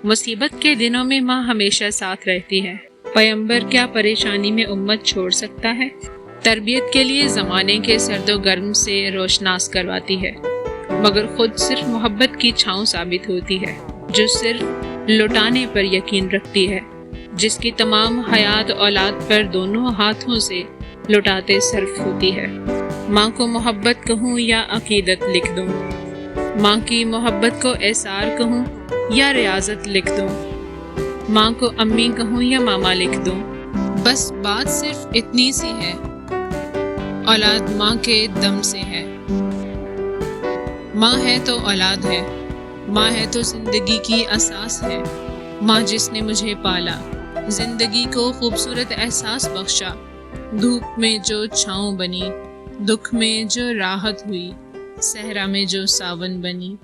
مصیبت کے دنوں میں ماں ہمیشہ ساتھ رہتی ہے۔ پیغمبر کیا پریشانی میں امت چھوڑ سکتا ہے؟ تربیت کے لیے زمانے کے سرد و گرم سے روشناس کرواتی ہے، مگر خود صرف محبت کی چھاؤں ثابت ہوتی ہے، جو صرف لٹانے پر یقین رکھتی ہے، جس کی تمام حیات اولاد پر دونوں ہاتھوں سے لٹاتے صرف ہوتی ہے۔ ماں کو محبت کہوں یا عقیدت لکھ دوں، ماں کی محبت کو احسار کہوں یا ریاضت لکھ دوں، ماں کو امی کہوں یا ماما لکھ دوں، بس بات صرف اتنی سی ہے، اولاد ماں کے دم سے ہے۔ ماں ہے تو اولاد ہے، ماں ہے تو زندگی کی اساس ہے۔ ماں جس نے مجھے پالا، زندگی کو خوبصورت احساس بخشا، دھوپ میں جو چھاؤں بنی، دکھ میں جو راحت ہوئی، صحرا میں جو ساون بنی۔